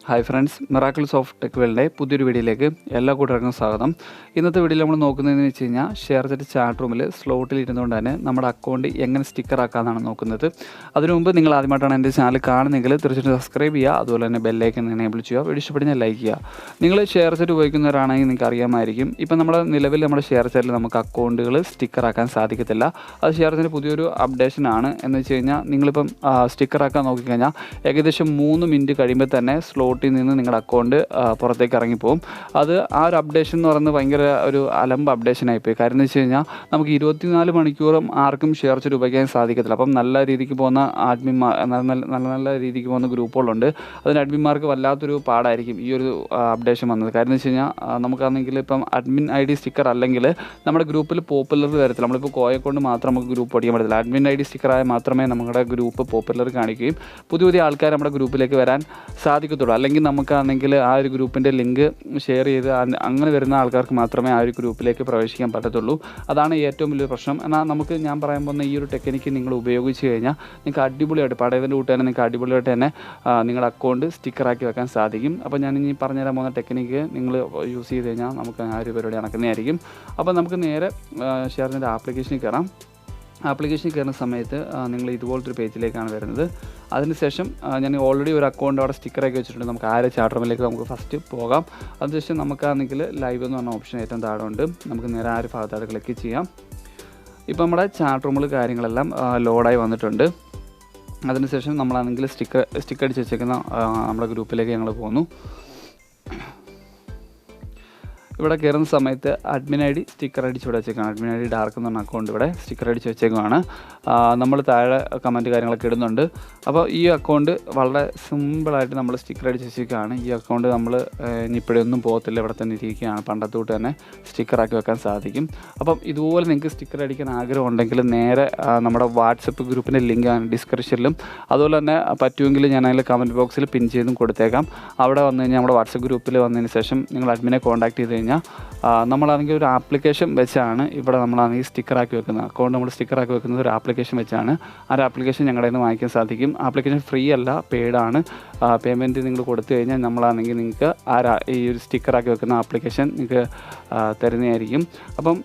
Hi friends, miracles of tech വേൾഡിൻ്റെ പുതിയൊരു വീഡിയോയിലേക്ക് എല്ലാ കൂട്ടുകാർക്കും സ്വാഗതം. ഇന്നത്തെ വീഡിയോയിൽ നമ്മൾ നോക്കുന്നതെന്ന് വെച്ച് കഴിഞ്ഞാൽ ഷെയർചാറ്റ് ചാറ്റ് റൂമിൽ സ്ലോട്ടിൽ ഇരുന്നുകൊണ്ട് തന്നെ നമ്മുടെ അക്കൗണ്ട് എങ്ങനെ സ്റ്റിക്കർ ആക്കാമെന്നാണ് നോക്കുന്നത്. അതിനു മുമ്പ് നിങ്ങൾ ആദ്യമായിട്ടാണ് എൻ്റെ ചാനൽ കാണുന്നതെങ്കിൽ തീർച്ചയായിട്ടും സബ്സ്ക്രൈബ് ചെയ്യുക, അതുപോലെ തന്നെ ബെല്ലൈക്കൻ എനേബിൾ ചെയ്യുക, വീഡിയോ ഇഷ്ടപ്പെടുന്ന ലൈക്ക് ചെയ്യുക. നിങ്ങൾ ഷെയർചാറ്റ് ഉപയോഗിക്കുന്നവരാണെങ്കിൽ നിങ്ങൾക്ക് അറിയാമായിരിക്കും, ഇപ്പം നമ്മുടെ നിലവിൽ നമ്മുടെ ഷെയർചാറ്റിൽ നമുക്ക് അക്കൗണ്ടുകൾ സ്റ്റിക്കർ ആക്കാൻ സാധിക്കത്തില്ല. അത് ഷെയർചാറ്റിൻ്റെ പുതിയൊരു അപ്ഡേഷനാണ്. എന്ന് വെച്ച് കഴിഞ്ഞാൽ നിങ്ങളിപ്പം സ്റ്റിക്കർ ആക്കാൻ നോക്കിക്കഴിഞ്ഞാൽ ഏകദേശം 3 മിനിറ്റ് കഴിയുമ്പോൾ തന്നെ സ്ലോട്ടിൽ നിന്ന് നിങ്ങളുടെ അക്കൗണ്ട് പുറത്തേക്ക് ഇറങ്ങിപ്പോവും. അത് ആ ഒരു അപ്ഡേഷൻ എന്ന് പറയുന്നത് ഭയങ്കര ഒരു അലമ്പ് അപ്ഡേഷനായിപ്പോയി. കാര്യം എന്ന് വെച്ച് കഴിഞ്ഞാൽ നമുക്ക് 24 മണിക്കൂറും ആർക്കും ഷെയർചാറ്റ് ഉപയോഗിക്കാൻ സാധിക്കത്തില്ല. അപ്പം നല്ല രീതിക്ക് പോകുന്ന അഡ്മിന്മാർ, നല്ല രീതിക്ക് പോകുന്ന ഗ്രൂപ്പുകളുണ്ട്. അതിന് അഡ്മിന്മാർക്ക് വല്ലാത്തൊരു പാടായിരിക്കും ഈ ഒരു അപ്ഡേഷൻ വന്നത്. കാര്യം എന്ന് വെച്ച് കഴിഞ്ഞാൽ നമുക്കാണെങ്കിൽ ഇപ്പം അഡ്മിൻ ID സ്റ്റിക്കർ അല്ലെങ്കിൽ നമ്മുടെ ഗ്രൂപ്പിൽ പോപ്പുലർ വരത്തില്ല. നമ്മളിപ്പോൾ കോയ കൊണ്ട് മാത്രം നമുക്ക് ഗ്രൂപ്പ് പഠിക്കാൻ പറ്റത്തില്ല. അഡ്മിൻ ID സ്റ്റിക്കറായ മാത്രമേ നമ്മുടെ ഗ്രൂപ്പ് പോപ്പുലർ കാണിക്കുകയും പുതിയ ആൾക്കാർ നമ്മുടെ ഗ്രൂപ്പിലേക്ക് വരാൻ സാധിക്കത്തുള്ളൂ. അല്ലെങ്കിൽ നമുക്കാണെങ്കിൽ ആ ഒരു ഗ്രൂപ്പിൻ്റെ ലിങ്ക് ഷെയർ ചെയ്ത് അങ്ങനെ വരുന്ന ആൾക്കാർക്ക് മാത്രമേ ആ ഒരു ഗ്രൂപ്പിലേക്ക് പ്രവേശിക്കാൻ പറ്റത്തുള്ളൂ. അതാണ് ഏറ്റവും വലിയ പ്രശ്നം. എന്നാൽ നമുക്ക് ഞാൻ പറയാൻ പോകുന്ന ഈ ഒരു ടെക്നിക്ക് നിങ്ങൾ ഉപയോഗിച്ച് കഴിഞ്ഞാൽ നിങ്ങൾക്ക് അടിപൊളിയായിട്ട് പടയതിൻ്റെ കൂട്ട് തന്നെ നിങ്ങൾക്ക് അടിപൊളിയായിട്ട് തന്നെ നിങ്ങളുടെ അക്കൗണ്ട് സ്റ്റിക്കറാക്കി വെക്കാൻ സാധിക്കും. അപ്പോൾ ഞാൻ ഇനി പറഞ്ഞുതരാൻ പോകുന്ന ടെക്നിക്ക് നിങ്ങൾ യൂസ് ചെയ്ത് കഴിഞ്ഞാൽ നമുക്ക് ആ ഒരു പരിപാടി നടക്കുന്നതായിരിക്കും. അപ്പോൾ നമുക്ക് നേരെ ഷെയർചാറ്റ് ആപ്ലിക്കേഷനിൽ കയറാം. ആപ്ലിക്കേഷനിൽ കയറുന്ന സമയത്ത് നിങ്ങൾ ഇതുപോലത്തെ ഒരു പേജിലേക്കാണ് വരുന്നത്. അതിനുശേഷം ഞാൻ ഓൾറെഡി ഒരു അക്കൗണ്ട് അവിടെ സ്റ്റിക്കറാക്കി വെച്ചിട്ടുണ്ട്. നമുക്ക് ആ ഒരു ചാറ്റ് റൂമിലേക്ക് നമുക്ക് ഫസ്റ്റ് പോകാം. അതിനുശേഷം നമുക്കാണെങ്കിൽ ലൈവ് എന്ന് പറഞ്ഞ ഓപ്ഷൻ ഏറ്റവും താഴെ ഉണ്ട്. നമുക്ക് നേരെ ആ ഒരു ഭാഗത്തായിട്ട് ക്ലിക്ക് ചെയ്യാം. ഇപ്പോൾ നമ്മുടെ ചാറ്റ് റൂമിൽ കാര്യങ്ങളെല്ലാം ലോഡായി വന്നിട്ടുണ്ട്. അതിനുശേഷം നമ്മളാണെങ്കിൽ സ്റ്റിക്കർ അടിച്ച് വെച്ചേക്കുന്ന നമ്മുടെ ഗ്രൂപ്പിലേക്ക് ഞങ്ങൾ പോകുന്നു. ഇവിടെ കയറുന്ന സമയത്ത് അഡ്മിൻ ID സ്റ്റിക്കർ അടിച്ച് ഇവിടെ വെച്ചേക്കാണ്. അഡ്മിൻ ID ഡാർക്ക് എന്ന് പറഞ്ഞ അക്കൗണ്ട് ഇവിടെ സ്റ്റിക്കർ അടിച്ച് വെച്ചേക്കുവാണ്. നമ്മൾ താഴെ കമൻറ്റ് കാര്യങ്ങളൊക്കെ ഇടുന്നുണ്ട്. അപ്പോൾ ഈ അക്കൗണ്ട് വളരെ സിമ്പിളായിട്ട് നമ്മൾ സ്റ്റിക്കർ അടിച്ച് വെച്ചേക്കാണ്. ഈ അക്കൗണ്ട് നമ്മൾ ഇനി ഇപ്പോഴൊന്നും പോകത്തില്ല, ഇവിടെ തന്നെ ഇരിക്കുകയാണ്. പണ്ടത്തെ തൊട്ട് തന്നെ സ്റ്റിക്കറാക്കി വെക്കാൻ സാധിക്കും. അപ്പം ഇതുപോലെ നിങ്ങൾക്ക് സ്റ്റിക്കർ അടിക്കാൻ ആഗ്രഹം ഉണ്ടെങ്കിൽ നേരെ നമ്മുടെ വാട്സപ്പ് ഗ്രൂപ്പിൻ്റെ ലിങ്ക് ഡിസ്ക്രിപ്ഷനിലും അതുപോലെ തന്നെ പറ്റുമെങ്കിൽ ഞാൻ അതിൽ കമൻറ്റ് ബോക്സിൽ പിൻ ചെയ്തും കൊടുത്തേക്കാം. അവിടെ വന്നു കഴിഞ്ഞാൽ നമ്മുടെ വാട്സപ്പ് ഗ്രൂപ്പിൽ വന്നതിന് ശേഷം നിങ്ങൾ അഡ്മിനെ കോൺടാക്ട് ചെയ്ത് കഴിഞ്ഞാൽ നമ്മളാണെങ്കിൽ ഒരു ആപ്ലിക്കേഷൻ വെച്ചാണ് ഇവിടെ നമ്മളാണെങ്കിൽ സ്റ്റിക്കറാക്കി വെക്കുന്നത്. അക്കൗണ്ട് നമ്മൾ സ്റ്റിക്കറാക്കി വെക്കുന്നത് ഒരു ആപ്ലിക്കേഷൻ വെച്ചാണ്. ആ ഒരു ആപ്ലിക്കേഷൻ ഞങ്ങളുടെ നിന്ന് വാങ്ങിക്കാൻ സാധിക്കും. ആപ്ലിക്കേഷൻ ഫ്രീ അല്ല, പെയ്ഡാണ്. പേയ്മെൻറ്റ് നിങ്ങൾ കൊടുത്തു കഴിഞ്ഞാൽ നമ്മളാണെങ്കിൽ നിങ്ങൾക്ക് ഈ ഒരു സ്റ്റിക്കറാക്കി വെക്കുന്ന ആപ്ലിക്കേഷൻ നിങ്ങൾക്ക് തരുന്നതായിരിക്കും. അപ്പം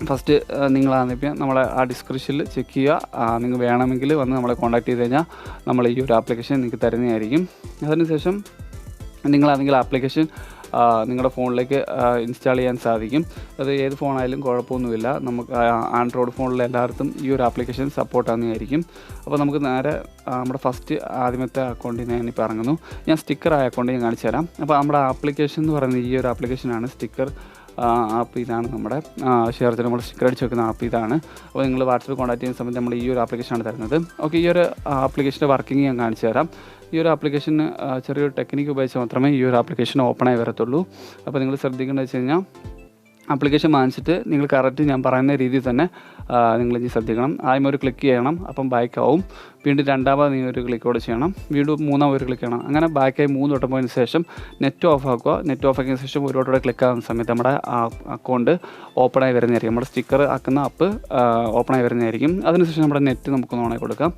ഫസ്റ്റ് നിങ്ങളാണെങ്കിൽ നമ്മളെ ആ ഡിസ്ക്രിപ്ഷനിൽ ചെക്ക് ചെയ്യുക. നിങ്ങൾ വേണമെങ്കിൽ വന്ന് നമ്മളെ കോൺടാക്ട് ചെയ്ത് കഴിഞ്ഞാൽ നമ്മൾ ഈ ഒരു ആപ്ലിക്കേഷൻ നിങ്ങൾക്ക് തരുന്നതായിരിക്കും. അതിനുശേഷം നിങ്ങളാണെങ്കിൽ ആപ്ലിക്കേഷൻ നിങ്ങളുടെ ഫോണിലേക്ക് ഇൻസ്റ്റാൾ ചെയ്യാൻ സാധിക്കും. അത് ഏത് ഫോണായാലും കുഴപ്പമൊന്നുമില്ല. നമുക്ക് ആൻഡ്രോയിഡ് ഫോണിൽ എല്ലായിടത്തും ഈ ഒരു ആപ്ലിക്കേഷൻ സപ്പോർട്ട് ആകുന്നതായിരിക്കും. അപ്പോൾ നമുക്ക് നേരെ നമ്മുടെ ആദ്യമത്തെ അക്കൗണ്ടിൽ ഞാനിപ്പോൾ ഇറങ്ങുന്നു. ഞാൻ സ്റ്റിക്കറായ അക്കൗണ്ട് ഞാൻ കാണിച്ചു തരാം. അപ്പോൾ നമ്മുടെ ആപ്ലിക്കേഷൻ എന്ന് പറയുന്നത് ഈ ഒരു ആപ്ലിക്കേഷനാണ്. സ്റ്റിക്കർ ആപ്പ് ഇതാണ്. നമ്മുടെ ഷെയർചാറ്റ് നമ്മൾ സ്റ്റിക്കർ അടിച്ച് വെക്കുന്ന ആപ്പ് ഇതാണ്. അപ്പോൾ നിങ്ങൾ വാട്സപ്പ് കോൺടാക്ട് ചെയ്യുന്ന സമയത്ത് നമ്മൾ ഈ ഒരു ആപ്ലിക്കേഷനാണ് തരുന്നത്. ഓക്കെ, ഈ ഒരു ആപ്ലിക്കേഷൻ്റെ വർക്കിംഗ് ഞാൻ കാണിച്ചു തരാം. ഈ ഒരു ആപ്ലിക്കേഷന് ചെറിയൊരു ടെക്നിക്ക് ഉപയോഗിച്ച് മാത്രമേ ഈ ഒരു ആപ്ലിക്കേഷൻ ഓപ്പണായി വരത്തുള്ളൂ. അപ്പോൾ നിങ്ങൾ ശ്രദ്ധിക്കേണ്ടത് വെച്ച് കഴിഞ്ഞാൽ ആപ്ലിക്കേഷൻ വാങ്ങിച്ചിട്ട് നിങ്ങൾ കറക്റ്റ് ഞാൻ പറയുന്ന രീതിയിൽ തന്നെ നിങ്ങൾ ഇനി ശ്രദ്ധിക്കണം. ആദ്യം ഒരു ക്ലിക്ക് ചെയ്യണം, അപ്പം ബാക്കാവും. വീണ്ടും രണ്ടാമത് നിങ്ങൾ ഒരു ക്ലിക്കോടെ ചെയ്യണം. വീണ്ടും മൂന്നാമത് ഒരു ക്ലിക്ക് ചെയ്യണം. അങ്ങനെ ബാക്കായി 3 വട്ടം പോയതിന് ശേഷം നെറ്റ് ഓഫ് ആക്കുക. നെറ്റ് ഓഫ് ആക്കിയതിന് ശേഷം ഒരു വട്ടം ക്ലിക്ക് ആകുന്ന സമയത്ത് നമ്മുടെ അക്കൗണ്ട് ഓപ്പണായി വരുന്നതായിരിക്കും. നമ്മുടെ സ്റ്റിക്കർ ആക്കുന്ന ആപ്പ് ഓപ്പണായി വരുന്നതായിരിക്കും. അതിനുശേഷം നമ്മുടെ നെറ്റ് നമുക്കൊന്ന് ഓണായി കൊടുക്കാം.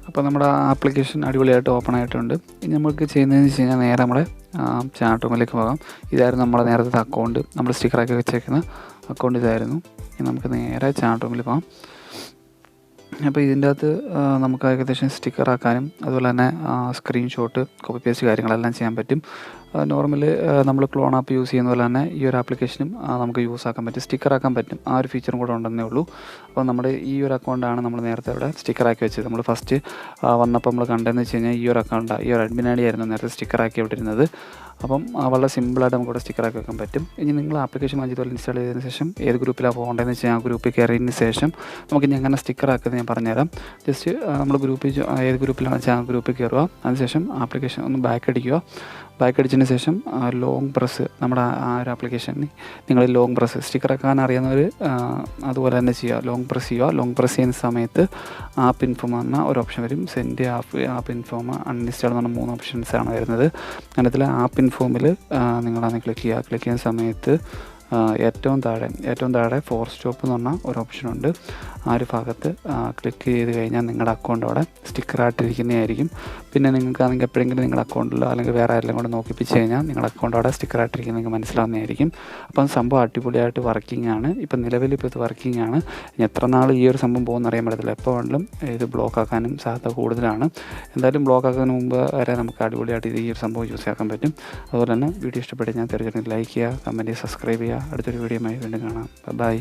അപ്പോൾ നമ്മുടെ ആപ്ലിക്കേഷൻ അടിപൊളിയായിട്ട് ഓപ്പൺ ആയിട്ടുണ്ട്. ഇനി നമുക്ക് ചെയ്യുന്നതെന്ന് വെച്ച് കഴിഞ്ഞാൽ നേരെ നമ്മുടെ ചാറ്റ് റൂമിലേക്ക് പോകാം. ഇതായിരുന്നു നമ്മുടെ നേരത്തെ അക്കൗണ്ട്, നമ്മൾ സ്റ്റിക്കറാക്കി വെച്ചേക്കുന്ന അക്കൗണ്ട് ഇതായിരുന്നു. ഇനി നമുക്ക് നേരെ ചാറ്റ് റൂമിൽ പോകാം. അപ്പോൾ ഇതിൻ്റെ അകത്ത് നമുക്ക് ഏകദേശം സ്റ്റിക്കറാക്കാനും അതുപോലെ തന്നെ സ്ക്രീൻഷോട്ട്, കോപ്പി പേസ്റ്റ് കാര്യങ്ങളെല്ലാം ചെയ്യാൻ പറ്റും. നോർമലി നമ്മൾ ക്ലോൺ ആപ്പ് യൂസ് ചെയ്യുന്ന പോലെ തന്നെ ഈ ഒരു ആപ്ലിക്കേഷനും നമുക്ക് യൂസ് ആക്കാൻ പറ്റും, സ്റ്റിക്കറാക്കാൻ പറ്റും. ആ ഒരു ഫീച്ചറും കൂടെ ഉണ്ടെന്നേ ഉള്ളൂ. അപ്പോൾ നമ്മുടെ ഈ ഒരു അക്കൗണ്ടാണ് നമ്മൾ നേരത്തെ ഇവിടെ സ്റ്റിക്കറാക്കി വെച്ചത്. നമ്മൾ ഫസ്റ്റ് വന്നപ്പോൾ നമ്മൾ കണ്ടതെന്ന് വെച്ച് കഴിഞ്ഞാൽ ഈ ഒരു അക്കൗണ്ടാണ്, ഈ ഒരു അഡ്മിൻ ID ആയിരുന്നു നേരത്തെ സ്റ്റിക്കറാക്കി വിട്ടിരുന്നത്. അപ്പം വളരെ സിമ്പിളായിട്ട് നമുക്കിവിടെ സ്റ്റിക്കറാക്കി വെക്കാൻ പറ്റും. ഇനി നിങ്ങൾ ആപ്ലിക്കേഷൻ വാങ്ങിച്ചതുപോലെ ഇൻസ്റ്റാൾ ചെയ്തതിന് ശേഷം ഏത് ഗ്രൂപ്പിലാണ് പോകേണ്ടതെന്ന് വെച്ചാൽ ആ ഗ്രൂപ്പിൽ കയറിയതിന് ശേഷം നമുക്ക് ഇനി എങ്ങനെ സ്റ്റിക്കറാക്കുന്നത് ഞാൻ പറഞ്ഞുതരാം. ജസ്റ്റ് നമ്മൾ ഏത് ഗ്രൂപ്പിലാണ് വെച്ചാൽ ആ ഗ്രൂപ്പിൽ കയറുക. അതിനുശേഷം ആപ്ലിക്കേഷൻ ഒന്ന് ബാക്ക് അടിക്കുക. ബാക്ക് അടിച്ചതിന് ശേഷം ലോങ് പ്രസ്, നമ്മുടെ ആ ഒരു ആപ്ലിക്കേഷനിൽ നിങ്ങൾ ലോങ് പ്രസ് സ്റ്റിക്കറാക്കാൻ അറിയാവുന്നവർ അതുപോലെ തന്നെ ചെയ്യുക. ലോങ് പ്രസ് ചെയ്യുക. ലോങ് പ്രസ് ചെയ്യുന്ന സമയത്ത് ആപ്പ് ഇൻഫോം എന്ന ഒരു ഓപ്ഷൻ വരും. സെൻഡ് ആപ്പ് ഇൻഫോം, അൺഇൻസ്റ്റാൾ എന്ന് പറഞ്ഞ 3 ഓപ്ഷൻസാണ് വരുന്നത്. അതിനകത്തിൽ ആപ്പ് ഇൻഫോമിൽ നിങ്ങളാണ് ക്ലിക്ക് ചെയ്യുക. ക്ലിക്ക് ചെയ്യുന്ന സമയത്ത് ഏറ്റവും താഴെ ഫോർ സ്റ്റോപ്പ് എന്ന് പറഞ്ഞാൽ ഒരു ഓപ്ഷനുണ്ട്. ആ ഒരു ഭാഗത്ത് ക്ലിക്ക് ചെയ്ത് കഴിഞ്ഞാൽ നിങ്ങളുടെ അക്കൗണ്ട് അവിടെ സ്റ്റിക്കറായിട്ടിരിക്കുന്നതായിരിക്കും. പിന്നെ നിങ്ങൾക്കാണെങ്കിൽ എപ്പോഴെങ്കിലും നിങ്ങളുടെ അക്കൗണ്ടിലോ അല്ലെങ്കിൽ വേറെ ആരെല്ലാം കൂടെ നോക്കിപ്പിച്ച് കഴിഞ്ഞാൽ നിങ്ങളുടെ അക്കൗണ്ട് അവിടെ സ്റ്റിക്കറായിട്ടിരിക്കുന്നത് നിങ്ങൾക്ക് മനസ്സിലാവുന്നതായിരിക്കും. അപ്പം സംഭവം അടിപൊളിയായിട്ട് വർക്കിംഗ് ആണ്. ഇപ്പം നിലവിൽ ഇത് വർക്കിംഗ് ആണ്. ഇനി എത്ര നാൾ ഈ ഒരു സംഭവം പോകുമെന്ന് അറിയാൻ പറ്റത്തില്ല. എപ്പോൾ വേണമെങ്കിലും ഇത് ബ്ലോക്ക് ആക്കാനും സാധ്യത കൂടുതലാണ്. എന്തായാലും ബ്ലോക്ക് ആക്കുന്നതിന് മുമ്പ് വരെ നമുക്ക് അടിപൊളിയായിട്ട് ഈ ഒരു സംഭവം യൂസ് ആക്കാൻ പറ്റും. അതുപോലെ തന്നെ വീഡിയോ ഇഷ്ടപ്പെട്ട് ഞാൻ തീർച്ചയായിട്ടും ലൈക്ക് ചെയ്യുക, കമൻറ്റ് ചെയ്യുക, സബ്സ്ക്രൈബ് ചെയ്യുക. അടുത്തൊരു വീഡിയോയുമായി വീണ്ടും കാണാം. ബൈ.